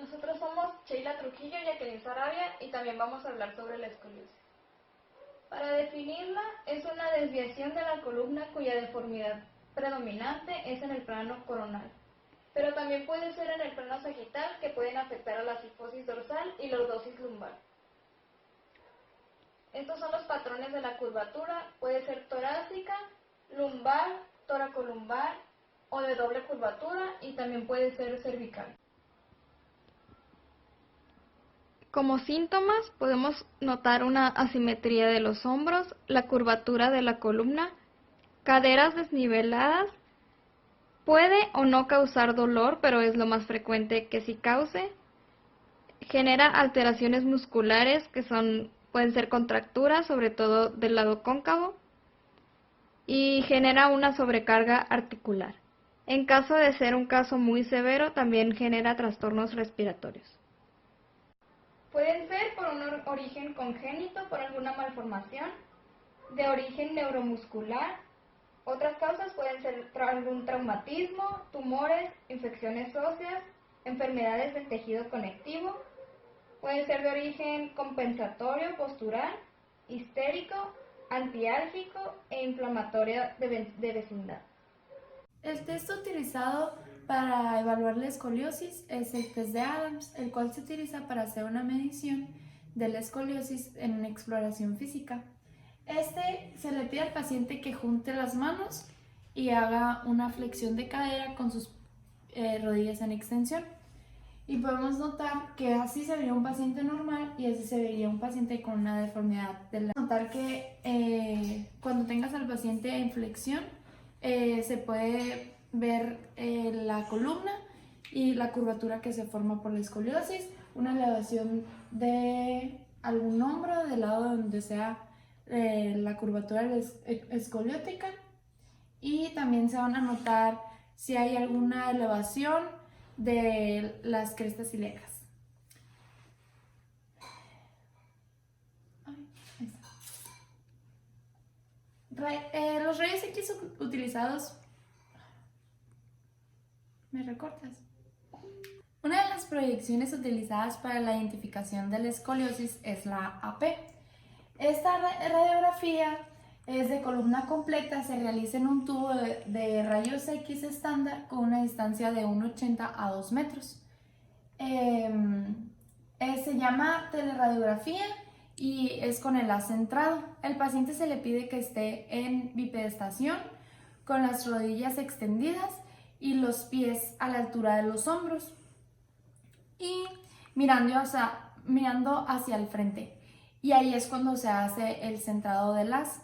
Nosotros somos Sheila Trujillo y Jacqueline Sarabia y también vamos a hablar sobre la escoliosis. Para definirla, es una desviación de la columna cuya deformidad predominante es en el plano coronal, pero también puede ser en el plano sagital, que pueden afectar a la cifosis dorsal y lordosis lumbar. Estos son los patrones de la curvatura, puede ser torácica, lumbar, toracolumbar o de doble curvatura, y también puede ser cervical. Como síntomas podemos notar una asimetría de los hombros, la curvatura de la columna, caderas desniveladas. Puede o no causar dolor, pero es lo más frecuente que sí cause. Genera alteraciones musculares que pueden ser contracturas, sobre todo del lado cóncavo, y genera una sobrecarga articular. En caso de ser un caso muy severo, también genera trastornos respiratorios. Pueden ser por un origen congénito, por alguna malformación, de origen neuromuscular. Otras causas pueden ser algún traumatismo, tumores, infecciones óseas, enfermedades del tejido conectivo. Pueden ser de origen compensatorio, postural, histérico, antiálgico e inflamatorio de vecindad. El test utilizado para evaluar la escoliosis es el test de Adams, el cual se utiliza para hacer una medición de la escoliosis en una exploración física. Se le pide al paciente que junte las manos y haga una flexión de cadera con sus rodillas en extensión. Y podemos notar que así se vería un paciente normal y así se vería un paciente con una deformidad. Notar que cuando tengas al paciente en flexión, se puede ver la columna y la curvatura que se forma por la escoliosis, una elevación de algún hombro del lado donde sea la curvatura escoliótica, y también se van a notar si hay alguna elevación de las crestas ilíacas. Los rayos X utilizados... ¿Me recortas? Una de las proyecciones utilizadas para la identificación de la escoliosis es la AP. Esta radiografía es de columna completa, se realiza en un tubo de rayos X estándar con una distancia de 1,80 a 2 metros. Se llama teleradiografía y es con el haz centrado. El paciente se le pide que esté en bipedestación, con las rodillas extendidas y los pies a la altura de los hombros y mirando hacia el frente. Y ahí es cuando se hace el centrado del haz.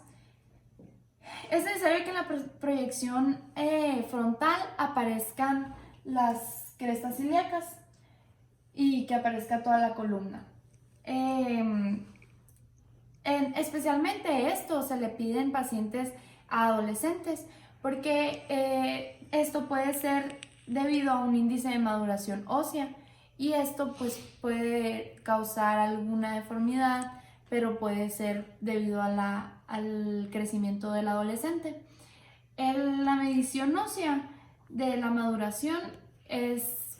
Es necesario que en la proyección frontal aparezcan las crestas ilíacas y que aparezca toda la columna. Especialmente esto se le pide en pacientes adolescentes porque esto puede ser debido a un índice de maduración ósea y esto pues puede causar alguna deformidad, pero puede ser debido al crecimiento del adolescente. La medición ósea de la maduración es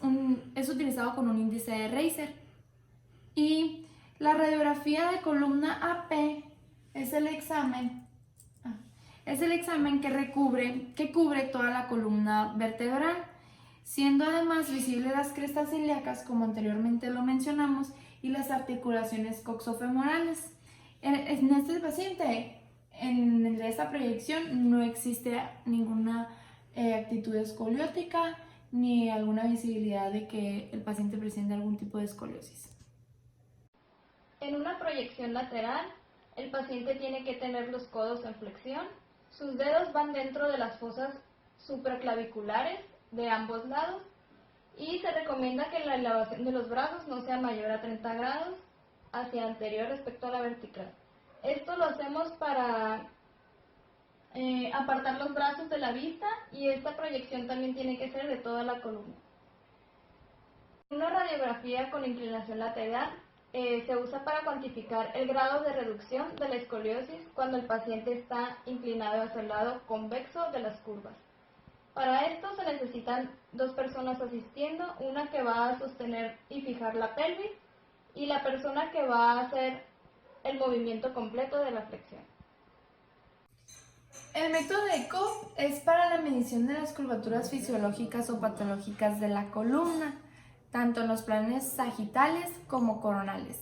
utilizado con un índice de Reiser, y la radiografía de columna AP es el examen que cubre toda la columna vertebral, siendo además visibles las crestas ilíacas, como anteriormente lo mencionamos, y las articulaciones coxofemorales. En este paciente, en esta proyección, no existe ninguna actitud escoliótica ni alguna visibilidad de que el paciente presente algún tipo de escoliosis. En una proyección lateral, el paciente tiene que tener los codos en flexión, sus dedos van dentro de las fosas supraclaviculares de ambos lados y se recomienda que la elevación de los brazos no sea mayor a 30 grados hacia anterior respecto a la vertical. Esto lo hacemos para apartar los brazos de la vista, y esta proyección también tiene que ser de toda la columna. Una radiografía con inclinación lateral se usa para cuantificar el grado de reducción de la escoliosis cuando el paciente está inclinado hacia el lado convexo de las curvas. Para esto se necesitan dos personas asistiendo, una que va a sostener y fijar la pelvis y la persona que va a hacer el movimiento completo de la flexión. El método de Cobb es para la medición de las curvaturas fisiológicas o patológicas de la columna, tanto en los planes sagitales como coronales,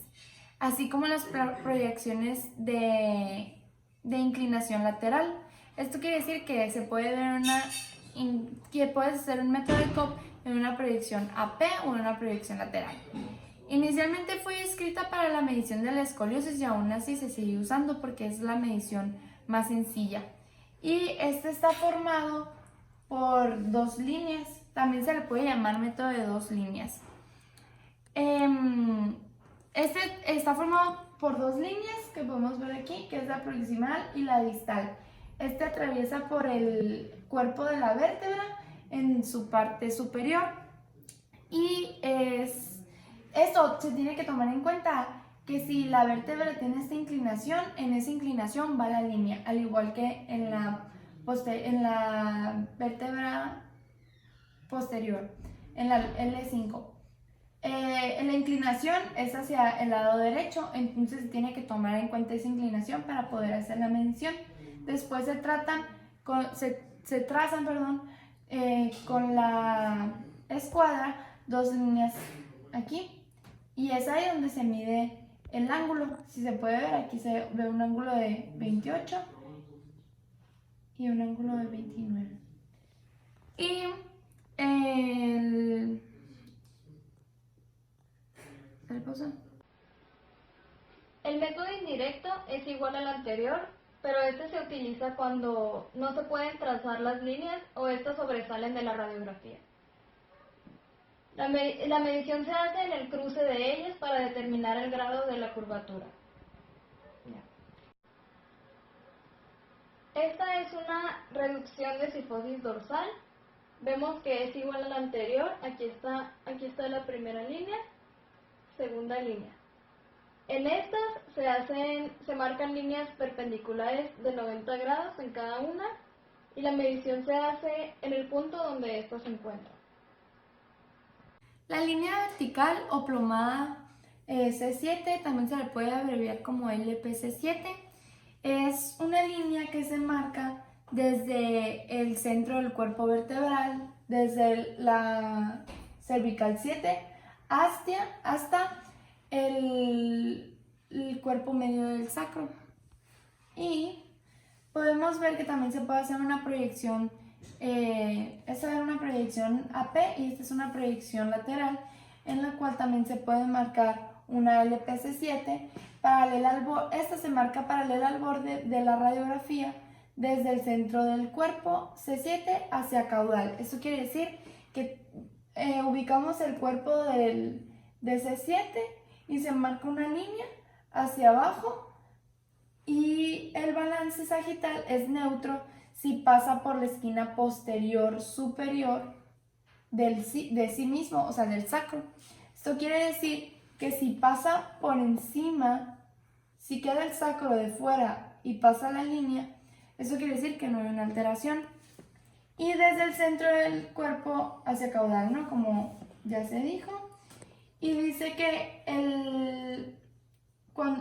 así como en las proyecciones de inclinación lateral. Esto quiere decir que se puede ver que puedes hacer un método de Cobb en una proyección AP o en una proyección lateral. Inicialmente fue escrita para la medición de la escoliosis y aún así se sigue usando porque es la medición más sencilla. Y este está formado por dos líneas, también se le puede llamar método de dos líneas. Este está formado por dos líneas que podemos ver aquí, que es la proximal y la distal. Este atraviesa por el cuerpo de la vértebra en su parte superior y esto se tiene que tomar en cuenta que si la vértebra tiene esta inclinación, en esa inclinación va la línea, al igual que en la vértebra posterior, en la L5. La inclinación es hacia el lado derecho, entonces se tiene que tomar en cuenta esa inclinación para poder hacer la medición. Después se trazan con la escuadra dos líneas aquí y es ahí donde se mide el ángulo. Si se puede ver, aquí se ve un ángulo de 28 y un ángulo de 29. Y El método indirecto es igual al anterior, pero este se utiliza cuando no se pueden trazar las líneas o estas sobresalen de la radiografía. La medición se hace en el cruce de ellas para determinar el grado de la curvatura. Esta es una reducción de cifosis dorsal. Vemos que es igual a la anterior. Aquí está la primera línea, segunda línea. En estas se marcan líneas perpendiculares de 90 grados en cada una y la medición se hace en el punto donde éstas se encuentran. La línea vertical o plomada C7, también se le puede abreviar como LPC7, es una línea que se marca desde el centro del cuerpo vertebral, desde la cervical 7 hasta el cuerpo medio del sacro. Y podemos ver que también se puede hacer una proyección, esta es una proyección AP y esta es una proyección lateral, en la cual también se puede marcar una LPC7 paralela al borde. Esta se marca paralela al borde de la radiografía desde el centro del cuerpo C7 hacia caudal. Esto quiere decir que ubicamos el cuerpo de C7 y se marca una línea hacia abajo, y el balance sagital es neutro si pasa por la esquina posterior superior de sí mismo, o sea, del sacro. Esto quiere decir que si pasa por encima, si queda el sacro de fuera y pasa la línea, eso quiere decir que no hay una alteración. Y desde el centro del cuerpo hacia caudal, ¿no? Como ya se dijo. Y dice que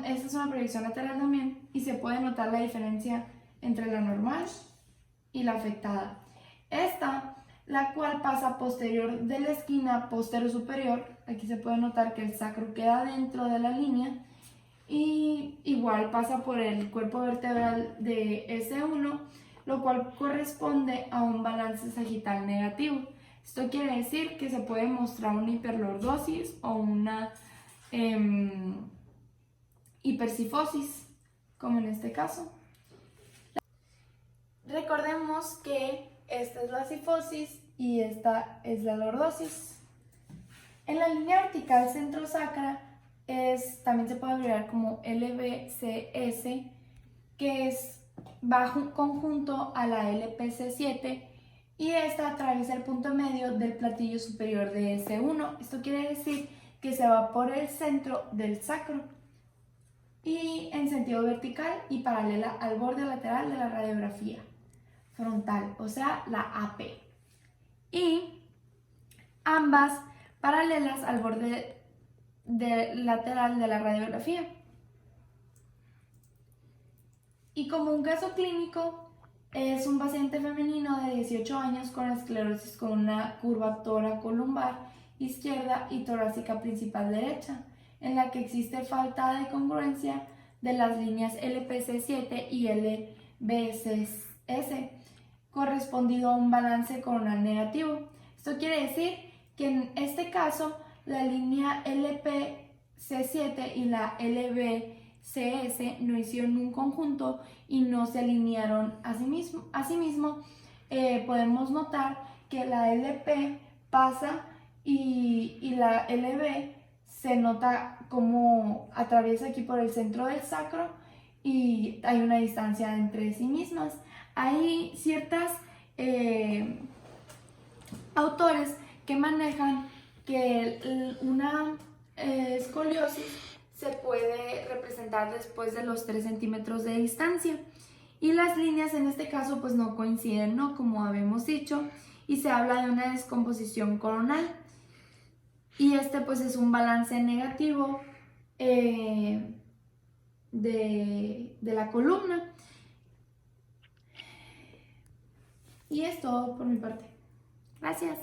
esta es una proyección lateral también y se puede notar la diferencia entre la normal y la afectada. Esta, la cual pasa posterior de la esquina posterior superior, aquí se puede notar que el sacro queda dentro de la línea y igual pasa por el cuerpo vertebral de S1, lo cual corresponde a un balance sagital negativo. Esto quiere decir que se puede mostrar una hiperlordosis o una hipercifosis, como en este caso. Recordemos que esta es la cifosis y esta es la lordosis. En la línea vertical centrosacra también se puede abreviar como LBCS, que va conjunto a la LPC7, y esta atraviesa el punto medio del platillo superior de S1. Esto quiere decir que se va por el centro del sacro y en sentido vertical y paralela al borde lateral de la radiografía frontal, o sea, la AP. y ambas paralelas al borde lateral de la radiografía. Y como un caso clínico, es un paciente femenino de 18 años con esclerosis con una curvatura columbar izquierda y torácica principal derecha, en la que existe falta de congruencia de las líneas LPC7 y LBCS, correspondido a un balance coronal negativo. Esto quiere decir que en este caso la línea LPC7 y la LBCS no hicieron un conjunto y no se alinearon a sí mismo. Asimismo, podemos notar que la LP pasa y la LB se nota como atraviesa aquí por el centro del sacro y hay una distancia entre sí mismas. Hay ciertas autores que manejan que una escoliosis se puede representar después de los 3 centímetros de distancia y las líneas en este caso pues no coinciden, ¿no? Como habíamos dicho, y se habla de una descomposición coronal y este pues es un balance negativo de la columna. Y es todo por mi parte. Gracias.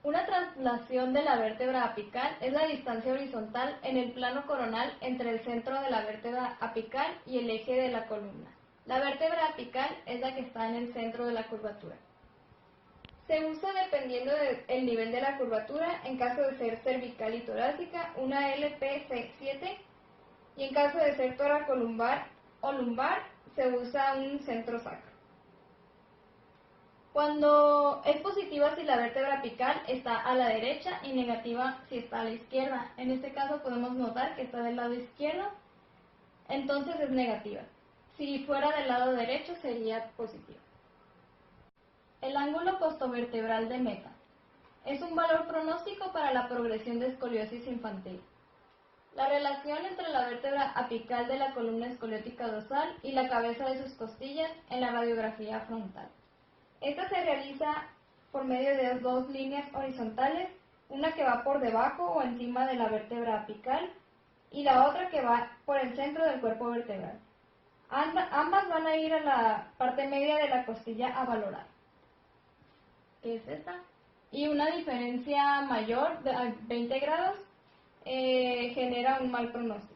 Una translación de la vértebra apical es la distancia horizontal en el plano coronal entre el centro de la vértebra apical y el eje de la columna. La vértebra apical es la que está en el centro de la curvatura. Se usa dependiendo del nivel de la curvatura, en caso de ser cervical y torácica, una LPC7, y en caso de ser toracolumbar o lumbar, se usa un centro sacro. Cuando es positiva si la vértebra apical está a la derecha y negativa si está a la izquierda. En este caso podemos notar que está del lado izquierdo, entonces es negativa. Si fuera del lado derecho sería positiva. El ángulo costovertebral de meta es un valor pronóstico para la progresión de escoliosis infantil. La relación entre la vértebra apical de la columna escoliótica dorsal y la cabeza de sus costillas en la radiografía frontal. Esta se realiza por medio de dos líneas horizontales, una que va por debajo o encima de la vértebra apical y la otra que va por el centro del cuerpo vertebral. Ambas van a ir a la parte media de la costilla a valorar, que es esta, y una diferencia mayor de 20 grados genera un mal pronóstico.